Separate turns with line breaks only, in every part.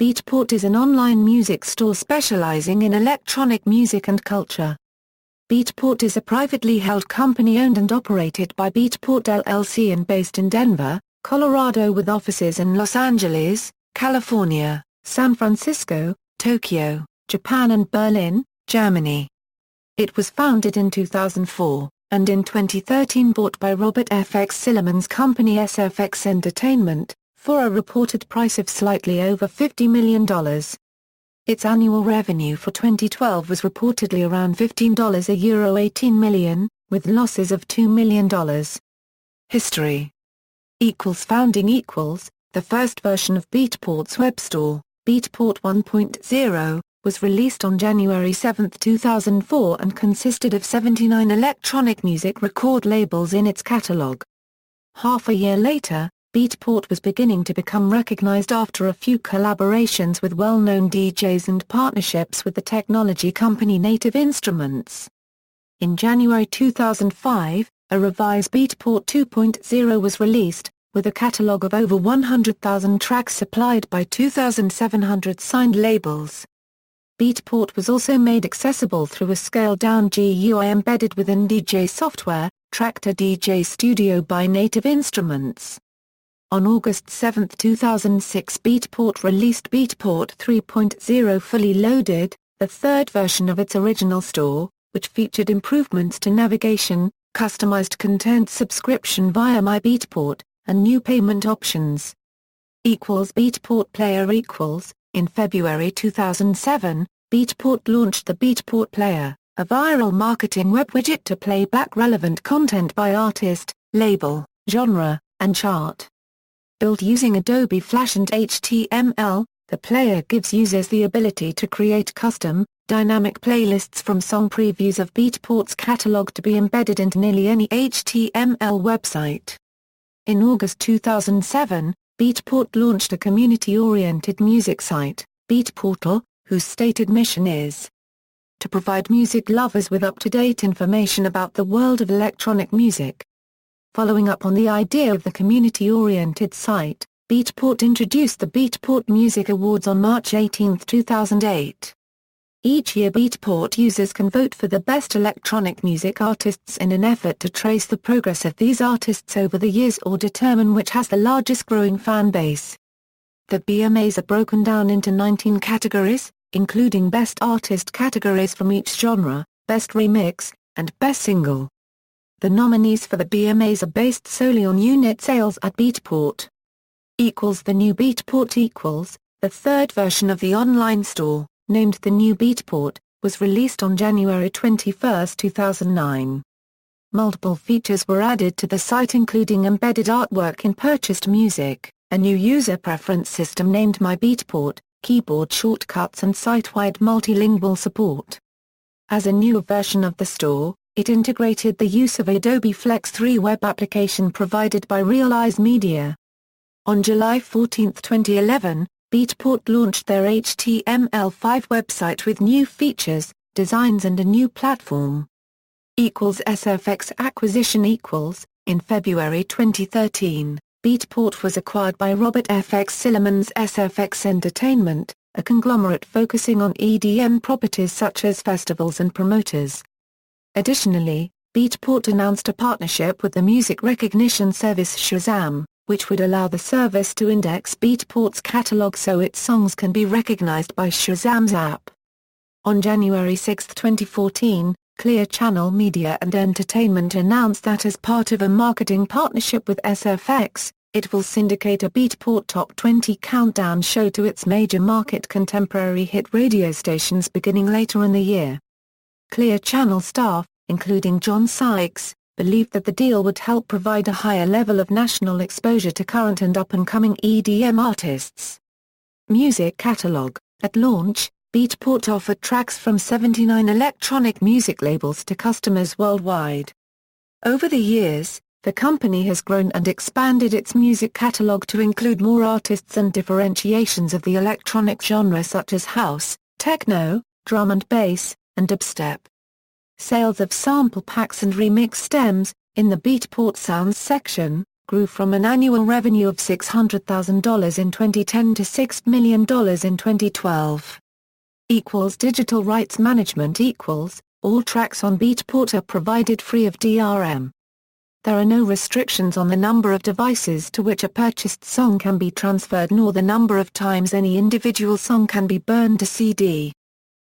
Beatport is an online music store specializing in electronic music and culture. Beatport is a privately held company owned and operated by Beatport LLC and based in Denver, Colorado with offices in Los Angeles, California, San Francisco, Tokyo, Japan and Berlin, Germany. It was founded in 2004, and in 2013 bought by Robert FX Sillerman's company SFX Entertainment, for a reported price of slightly over $50 million. Its annual revenue for 2012 was reportedly around €18 18 million, with losses of $2 million. History Founding The first version of Beatport's web store, Beatport 1.0, was released on January 7, 2004 and consisted of 79 electronic music record labels in its catalog. Half a year later, Beatport was beginning to become recognized after a few collaborations with well-known DJs and partnerships with the technology company Native Instruments. In January 2005, a revised Beatport 2.0 was released, with a catalog of over 100,000 tracks supplied by 2,700 signed labels. Beatport was also made accessible through a scaled-down GUI embedded within DJ software, Traktor DJ Studio by Native Instruments. On August 7, 2006 Beatport released Beatport 3.0 Fully Loaded, the third version of its original store, which featured improvements to navigation, customized content subscription via My Beatport, and new payment options. Beatport Player In February 2007, Beatport launched the Beatport Player, a viral marketing web widget to play back relevant content by artist, label, genre, and chart. Built using Adobe Flash and HTML, the player gives users the ability to create custom, dynamic playlists from song previews of Beatport's catalog to be embedded into nearly any HTML website. In August 2007, Beatport launched a community-oriented music site, Beatport, whose stated mission is to provide music lovers with up-to-date information about the world of electronic music. Following up on the idea of the community-oriented site, Beatport introduced the Beatport Music Awards on March 18, 2008. Each year Beatport users can vote for the best electronic music artists in an effort to trace the progress of these artists over the years or determine which has the largest growing fan base. The BMAs are broken down into 19 categories, including Best Artist categories from each genre, Best Remix, and Best Single. The nominees for the BMAs are based solely on unit sales at Beatport. The new Beatport the third version of the online store, named the new Beatport, was released on January 21, 2009. Multiple features were added to the site including embedded artwork in purchased music, a new user preference system named My Beatport, keyboard shortcuts and site-wide multilingual support. As a newer version of the store, it integrated the use of Adobe Flex 3 web application provided by Realize Media. On July 14, 2011, Beatport launched their HTML5 website with new features, designs and a new platform. SFX Acquisition In February 2013, Beatport was acquired by Robert FX Sillerman's SFX Entertainment, a conglomerate focusing on EDM properties such as festivals and promoters. Additionally, Beatport announced a partnership with the music recognition service Shazam, which would allow the service to index Beatport's catalog so its songs can be recognized by Shazam's app. On January 6, 2014, Clear Channel Media and Entertainment announced that as part of a marketing partnership with SFX, it will syndicate a Beatport Top 20 countdown show to its major market contemporary hit radio stations beginning later in the year. Clear Channel staff, including John Sykes, believed that the deal would help provide a higher level of national exposure to current and up-and-coming EDM artists. Music Catalog At launch, Beatport offered tracks from 79 electronic music labels to customers worldwide. Over the years, the company has grown and expanded its music catalog to include more artists and differentiations of the electronic genre such as house, techno, drum and bass, and dubstep. Sales of sample packs and remix stems, in the Beatport Sounds section, grew from an annual revenue of $600,000 in 2010 to $6 million in 2012. Digital rights management all tracks on Beatport are provided free of DRM. There are no restrictions on the number of devices to which a purchased song can be transferred nor the number of times any individual song can be burned to CD.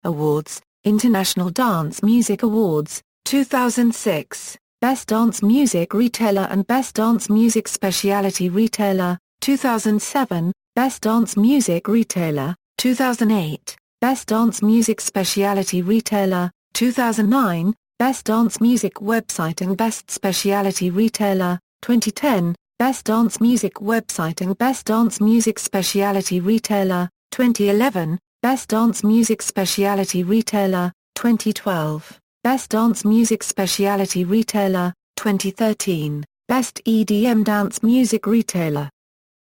Awards: International Dance Music Awards, 2006, Best Dance Music Retailer and Best Dance Music Specialty Retailer, 2007, Best Dance Music Retailer, 2008, Best Dance Music Specialty Retailer, 2009, Best Dance Music Website and Best Specialty Retailer, 2010, Best Dance Music Website and Best Dance Music Specialty Retailer, 2011, Best Dance Music Specialty Retailer, 2012, Best Dance Music Specialty Retailer, 2013, Best EDM Dance Music Retailer.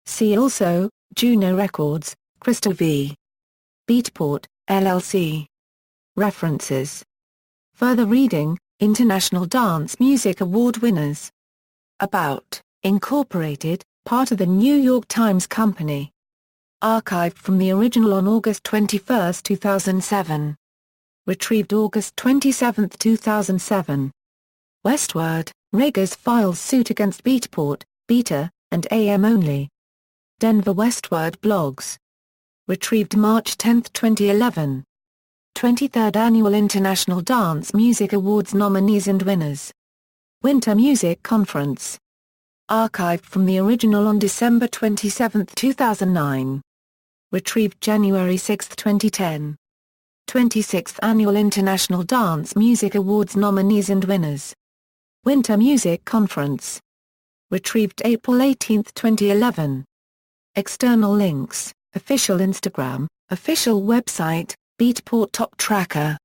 See also, Juno Records, Crystal v. Beatport, LLC. References. Further reading, International Dance Music Award winners. About, Incorporated, part of the New York Times Company. Archived from the original on August 21, 2007. Retrieved August 27, 2007. Westward, Raggers files suit against Beatport, Beta, and AM Only. Denver Westward blogs. Retrieved March 10, 2011. 23rd Annual International Dance Music Awards nominees and winners. Winter Music Conference. Archived from the original on December 27, 2009. Retrieved January 6, 2010. 26th Annual International Dance Music Awards nominees and winners. Winter Music Conference. Retrieved April 18, 2011. External links, official Instagram, official website, Beatport Top Tracker.